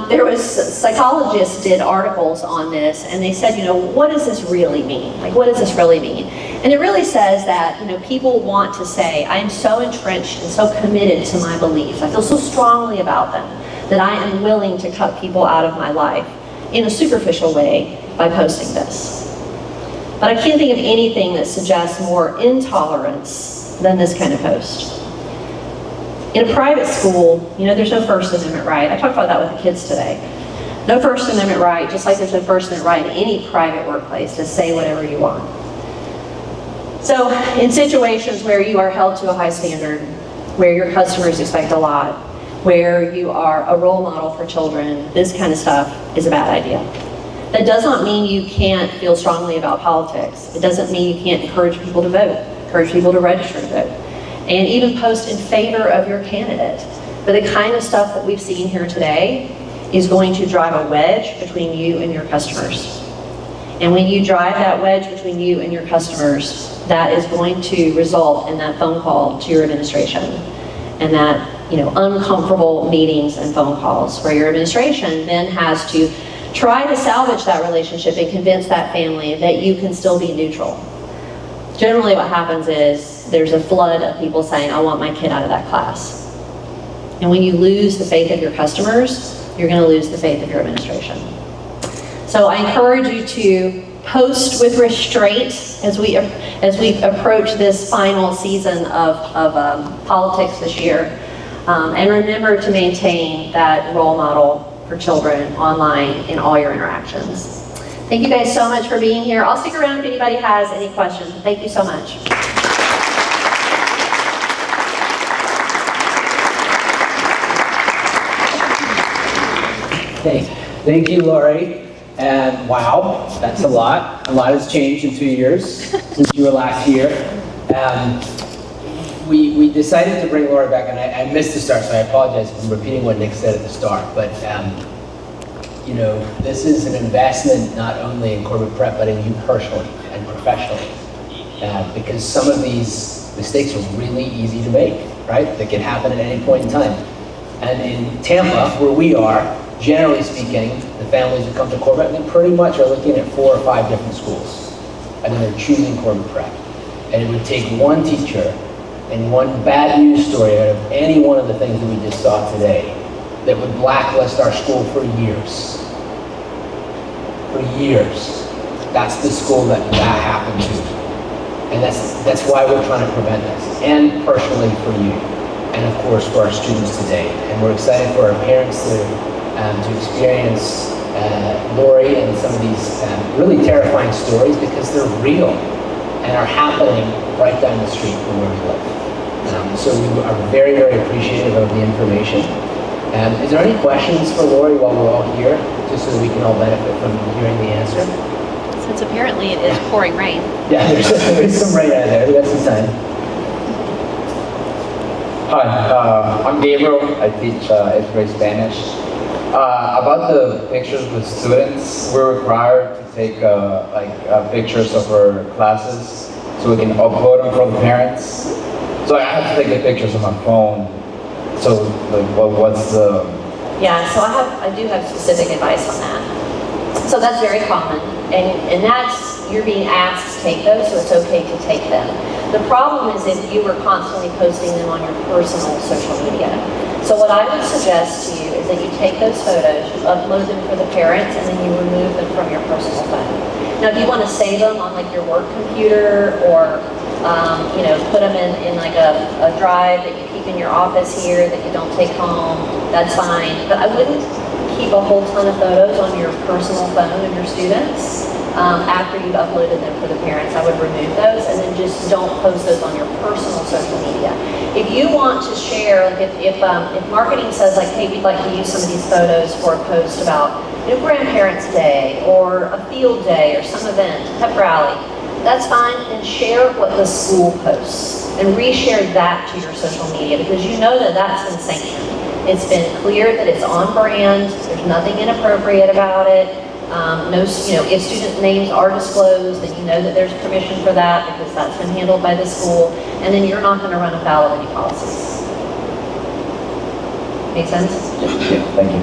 There was, psychologists did articles on this, and they said, you know, what does this really mean? Like, what does this really mean? And it really says that, you know, people want to say, I am so entrenched and so committed to my beliefs, I feel so strongly about them, that I am willing to cut people out of my life in a superficial way by posting this. But I can't think of anything that suggests more intolerance than this kind of post. In a private school, you know, there's no First Amendment right. I talked about that with the kids today. No First Amendment right, just like there's no First Amendment right in any private workplace to say whatever you want. So in situations where you are held to a high standard, where your customers expect a lot, where you are a role model for children, this kind of stuff is a bad idea. That does not mean you can't feel strongly about politics. It doesn't mean you can't encourage people to vote, encourage people to register to vote, and even post in favor of your candidate. But the kind of stuff that we've seen here today is going to drive a wedge between you and your customers. And when you drive that wedge between you and your customers, that is going to result in that phone call to your administration, and that, you know, uncomfortable meetings and phone calls where your administration then has to try to salvage that relationship and convince that family that you can still be neutral. Generally what happens is there's a flood of people saying, I want my kid out of that class. And when you lose the faith of your customers, you're going to lose the faith of your administration. So I encourage you to post with restraint as we approach this final season of politics this year. And remember to maintain that role model for children online in all your interactions. Thank you guys so much for being here. I'll stick around if anybody has any questions. Thank you so much. Thank you, Lori. And wow, that's a lot. A lot has changed in 2 years since you were last here. We decided to bring Lori back, and I missed the start, so I apologize for repeating what Nick said at the start. But you know, this is an investment not only in corporate prep, but in you personally and professionally, because some of these mistakes are really easy to make, right? That can happen at any point in time. And in Tampa, where we are, generally speaking, the families that come to corporate, they pretty much are looking at 4 or 5 different schools, and then they're choosing corporate prep. And it would take one teacher and one bad news story out of any one of the things that we just saw today that would blacklist our school for years. For years. That's the school that happened to. And that's why we're trying to prevent this. And personally for you. And of course for our students today. And we're excited for our parents to experience Lori and some of these really terrifying stories, because they're real and are happening right down the street from where we live. So we are very, very appreciative of the information. Is there any questions for Lori while we're all here, just so that we can all benefit from hearing the answer? Since apparently it is pouring rain. Yeah, there's some rain out there. We got some time. Hi, I'm Gabriel. I teach 8th grade Spanish. About the pictures with students, we're required to take pictures of our classes so we can upload them for the parents. So I have to take the pictures on my phone. So what's the... Yeah, so I do have specific advice on that. So that's very common, and that's, you're being asked to take those, so it's okay to take them. The problem is if you were constantly posting them on your personal social media. So what I would suggest to you is that you take those photos, you upload them for the parents, and then you remove them from your personal phone. Now, if you want to save them on like your work computer, or put them in like a drive that you keep in your office here that you don't take home, that's fine. But I wouldn't keep a whole ton of photos on your personal phone of your students after you've uploaded them for the parents. I would remove those, and then just don't post those on your personal social media. If you want to share, like if marketing says like, hey, we'd like to use some of these photos for a post about Grandparents' Day or a field day or some event, pep rally, that's fine, and share what the school posts and reshare that to your social media, because you know that that's been sanctioned. It's been clear that it's on brand, there's nothing inappropriate about it, If student names are disclosed, then you know that there's permission for that because that's been handled by the school, and then you're not going to run afoul of any policies. Make sense? Yeah, thank you.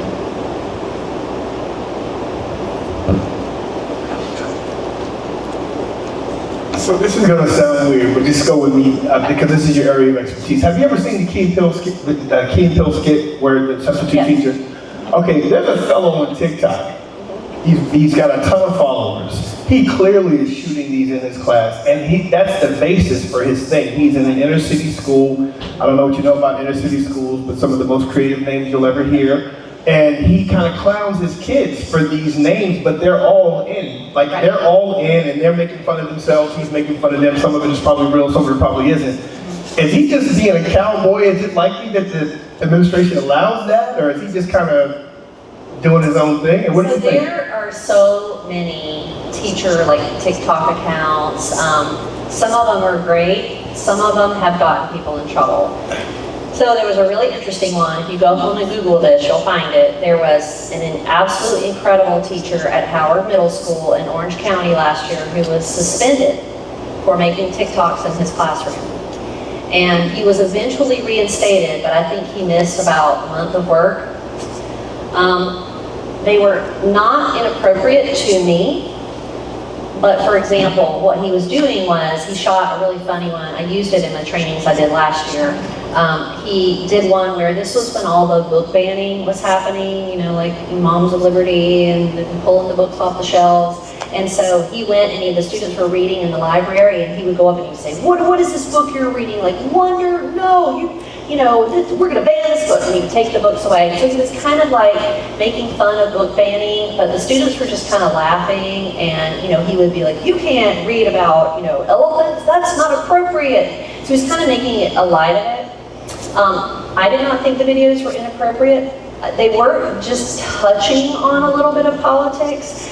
So this is going to sound weird, but just go with me because this is your area of expertise. Have you ever seen the Key and Peele skit where the substitute teacher? Okay, there's a fellow on TikTok. He's got a ton of followers. He clearly is shooting these in his class, and that's the basis for his thing. He's in an inner city school. I don't know what you know about inner city schools, but some of the most creative names you'll ever hear. And he kind of clowns his kids for these names, but they're all in. Like, they're all in, and they're making fun of themselves. He's making fun of them. Some of it is probably real, some of it probably isn't. Is he just being a cowboy? Is it likely that the administration allows that, or is he just kind of doing his own thing? And what do you think? There are so many teacher TikTok accounts. Some of them are great. Some of them have gotten people in trouble. So there was a really interesting one. If you go home and Google this, you'll find it. There was an absolutely incredible teacher at Howard Middle School in Orange County last year who was suspended for making TikToks in his classroom. And he was eventually reinstated, but I think he missed about a month of work. They were not inappropriate to me, but for example, what he was doing was he shot a really funny one. I used it in the trainings I did last year. He did one where this was when all the book banning was happening, like Moms of Liberty and pulling the books off the shelves. And so he went and the students were reading in the library, and he would go up and he would say, what is this book you're reading? Like, Wonder, no, we're going to ban this book. And he would take the books away. So he was kind of like making fun of book banning, but the students were just kind of laughing, and he would be like, you can't read about elephants, that's not appropriate. So he was kind of making it a light of it. I did not think the videos were inappropriate. They were just touching on a little bit of politics,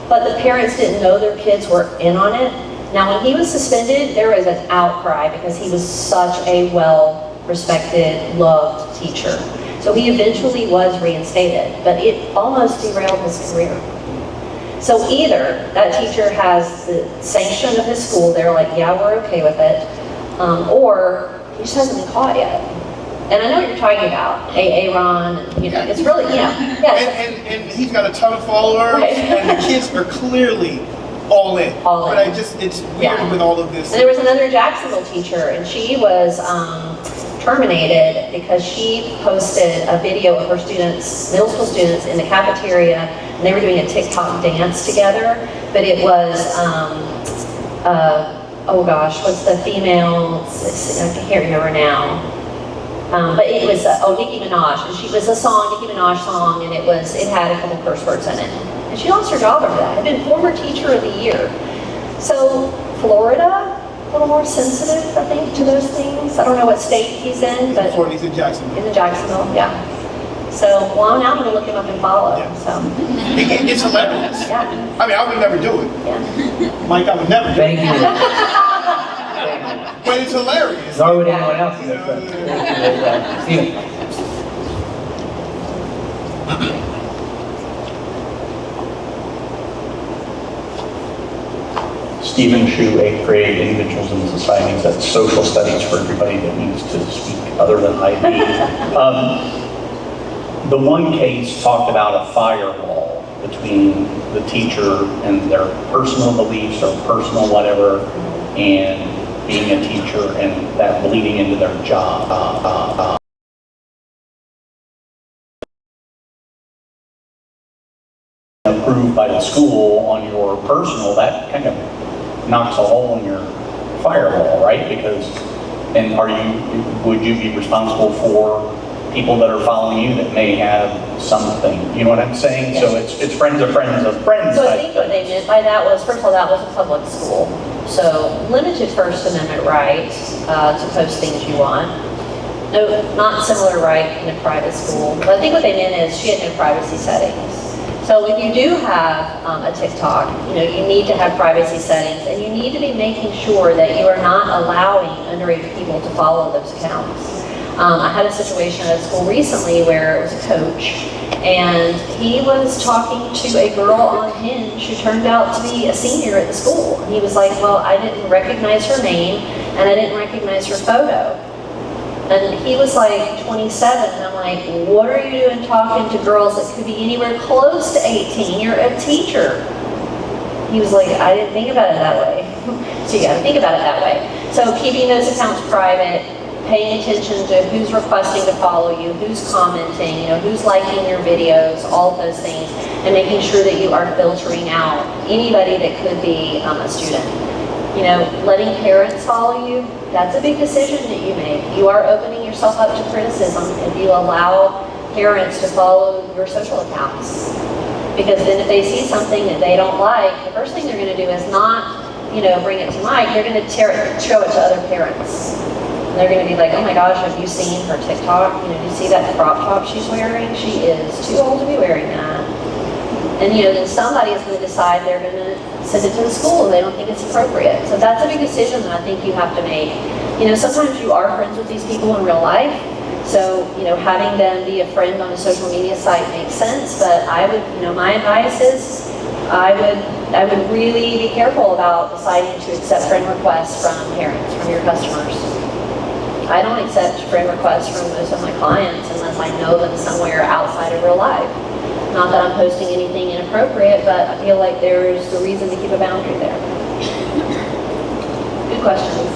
but the parents didn't know their kids were in on it. Now, when he was suspended, there was an outcry because he was such a well-respected, loved teacher. So he eventually was reinstated, but it almost derailed his career. So either that teacher has the sanction of his school, they're like, yeah, we're okay with it, or he just hasn't been caught yet. And I know what you're talking about, Aaron, it's really, And he's got a ton of followers, right. And the kids are clearly all in. But it's weird with all of this. And there was another Jacksonville teacher, and she was terminated because she posted a video of her students, middle school students, in the cafeteria, and they were doing a TikTok dance together, but it was, oh gosh, what's the female, I can't remember now. But it was, Nicki Minaj, and she was a song, Nicki Minaj song, and it had a couple curse words in it. And she lost her job over that. Had been former teacher of the year. So Florida, a little more sensitive, I think, to those things. I don't know what state he's in, but Florida's in Jacksonville. In the Jacksonville, yeah. So, well, I'm now going to look him up and follow. Yeah. So it's hilarious. Yeah. I mean, I would never do it. Yeah. Mike, I would never do it. Thank you. But it's hilarious. Nor would anyone else. Stephen Shu, 8th grade, Individuals and Societies. That's social studies for everybody that needs to speak other than IB. The one case talked about a firewall between the teacher and their personal beliefs or personal whatever, and being a teacher, and that bleeding into their job. Approved by the school on your personal, that kind of knocks a hole in your firewall, right? Because, and would you be responsible for people that are following you that may have something? You know what I'm saying? Yes. So it's friends of friends of friends. So I think what they meant by that was, first of all, that was a public school. So limited First Amendment right to post things you want. No, not similar right in a private school. But I think what they meant is she had no privacy settings. So if you do have a TikTok, you need to have privacy settings, and you need to be making sure that you are not allowing underage people to follow those accounts. I had a situation at a school recently where it was a coach, and he was talking to a girl on Hinge who turned out to be a senior at the school. And he was like, well, I didn't recognize her name, and I didn't recognize her photo. And he was like 27, and I'm like, what are you doing talking to girls that could be anywhere close to 18? You're a teacher. He was like, I didn't think about it that way. So you gotta think about it that way. So keeping those accounts private, paying attention to who's requesting to follow you, who's commenting, who's liking your videos, all of those things, and making sure that you are filtering out anybody that could be a student. Letting parents follow you, that's a big decision that you make. You are opening yourself up to criticism if you allow parents to follow your social accounts. Because then if they see something that they don't like, the first thing they're going to do is not, bring it to light. They're going to show it to other parents. And they're going to be like, oh my gosh, have you seen her TikTok? Do you see that crop top she's wearing? She is too old to be wearing that. And then somebody is going to decide they're going to send it to the school and they don't think it's appropriate. So that's a big decision that I think you have to make. Sometimes you are friends with these people in real life. So, having them be a friend on a social media site makes sense, but I would, my advice is I would really be careful about deciding to accept friend requests from parents, from your customers. I don't accept friend requests from most of my clients unless I know them somewhere outside of real life. Not that I'm posting anything inappropriate, but I feel like there's a reason to keep a boundary there. Good questions.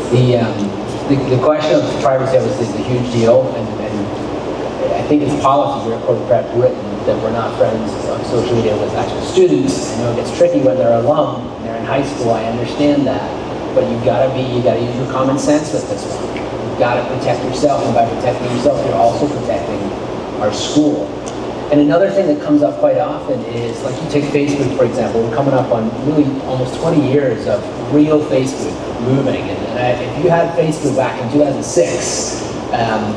The question of privacy obviously is a huge deal, and I think it's policy here at Corporate Prep written that we're not friends on social media with actual students. I know it gets tricky when they're alum and they're in high school, I understand that, but you gotta use your common sense with this one. You've gotta protect yourself, and by protecting yourself, you're also protecting our school. And another thing that comes up quite often is, like you take Facebook, for example, we're coming up on really almost 20 years of real Facebook moving. And if you had Facebook back in 2006,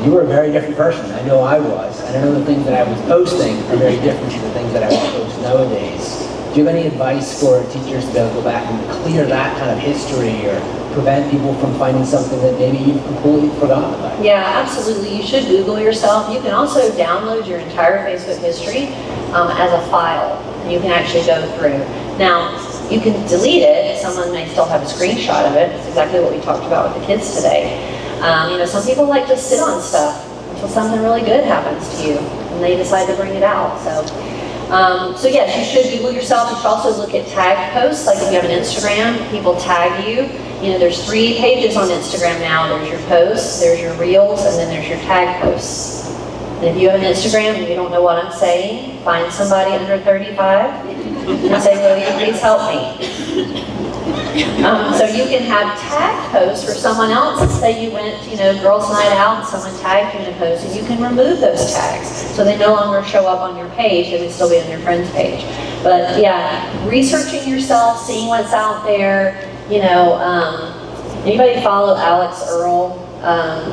you were a very different person. I know I was. And I know the things that I was posting are very different from the things that I would post nowadays. Do you have any advice for teachers to be able to go back and clear that kind of history or prevent people from finding something that maybe you've completely forgotten about? Yeah, absolutely. You should Google yourself. You can also download your entire Facebook history as a file. And you can actually go through. Now, you can delete it. Someone may still have a screenshot of it. It's exactly what we talked about with the kids today. Some people like to sit on stuff until something really good happens to you and they decide to bring it out. So yes, you should Google yourself. You should also look at tag posts. Like if you have an Instagram, people tag you. There's 3 pages on Instagram now. There's your posts, there's your reels, and then there's your tag posts. And if you have an Instagram and you don't know what I'm saying, find somebody under 35 and say, will you please help me? So you can have tag posts for someone else. Say you went, girls' night out and someone tagged you in a post, and you can remove those tags so they no longer show up on your page. They would still be on your friend's page. But yeah, researching yourself, seeing what's out there. Anybody follow Alex Earl?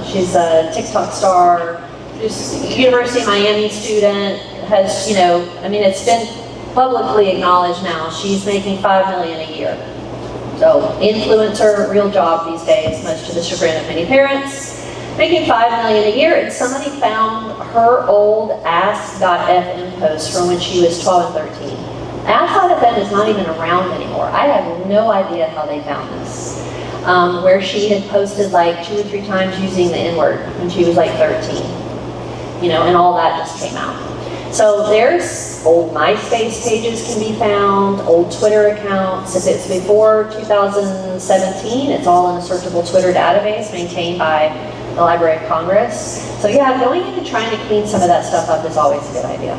She's a TikTok star. She's a University of Miami student. Has it's been publicly acknowledged now. She's making $5 million a year. So influencer, real job these days, much to the chagrin of many parents. Making $5 million a year, and somebody found her old Ask.fm post from when she was 12 and 13. Ask.fm is not even around anymore. I have no idea how they found this. Where she had posted like 2 or 3 times using the N-word when she was like 13. And all that just came out. So there's old MySpace pages can be found, old Twitter accounts. If it's before 2017, it's all in a searchable Twitter database maintained by the Library of Congress. So yeah, going in and trying to clean some of that stuff up is always a good idea.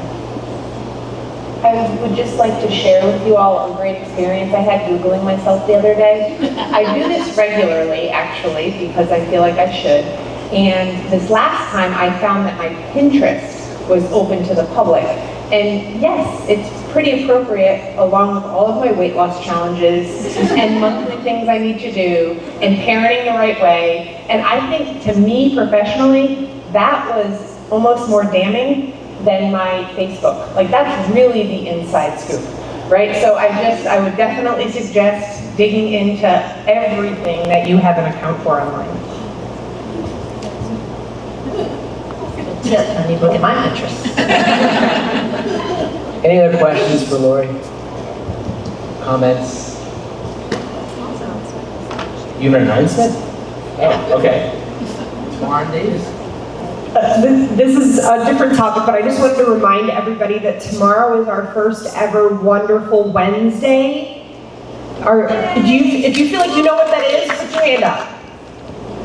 I would just like to share with you all a great experience I had Googling myself the other day. I do this regularly, actually, because I feel like I should. And this last time I found that my Pinterest was open to the public. And yes, it's pretty appropriate along with all of my weight loss challenges and monthly things I need to do and parenting the right way. And I think to me professionally, that was almost more damning than my Facebook. Like that's really the inside scoop, right? So I would definitely suggest digging into everything that you have an account for online. tip. I need to look at my Pinterest. Any other questions for Lori? Comments? You have an announcement? Oh, okay. Tomorrow Davis. This is a different topic, but I just wanted to remind everybody that tomorrow is our first ever Wonderful Wednesday. If you feel like you know what that is, put your hand up.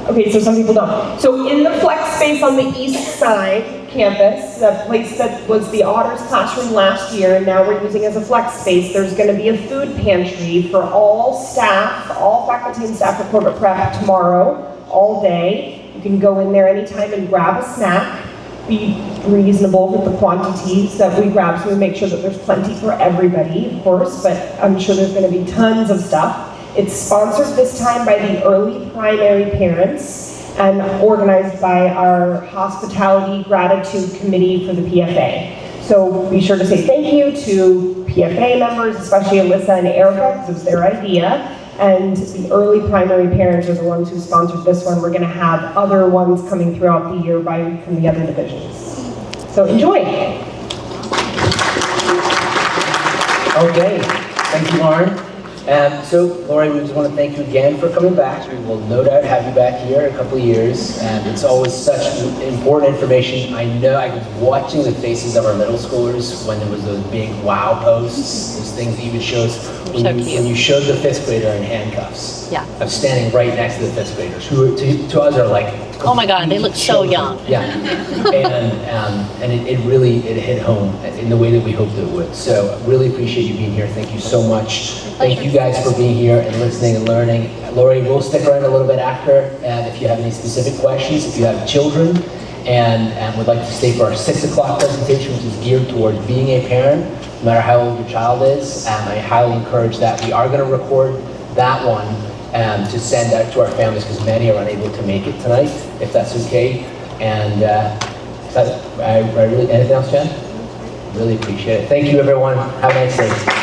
Okay, so some people don't. So in the flex space on the east side campus, the place that was the Otters classroom last year, and now we're using as a flex space, there's going to be a food pantry for all staff, all faculty and staff for corporate prep tomorrow, all day. You can go in there anytime and grab a snack. Be reasonable with the quantities that we grab, so we make sure that there's plenty for everybody, of course, but I'm sure there's going to be tons of stuff. It's sponsored this time by the early primary parents and organized by our Hospitality Gratitude Committee for the PFA. So be sure to say thank you to PFA members, especially Alyssa and Erica, because it was their idea. And the early primary parents are the ones who sponsored this one. We're going to have other ones coming throughout the year from the other divisions. So enjoy. Okay, thank you, Lauren. So, Lori, we just want to thank you again for coming back. We will no doubt have you back here in a couple of years. And it's always such important information. I know I was watching the faces of our middle schoolers when there was those big wow posts, those things that you would show us when you showed the fifth grader in handcuffs. Yeah. I'm standing right next to the fifth graders, who to us are like, Oh my God, they look so young. yeah, and it really hit home in the way that we hoped it would. So really appreciate you being here. Thank you so much. Thank you guys for being here and listening and learning. Lori, we'll stick around a little bit after if you have any specific questions. If you have children and would like to stay for our 6 o'clock presentation, which is geared towards being a parent, no matter how old your child is, I highly encourage that. We are going to record that one to send out to our families because many are unable to make it tonight, if that's okay. And I really, anything else, Jen? Really appreciate it. Thank you, everyone. Have a nice day.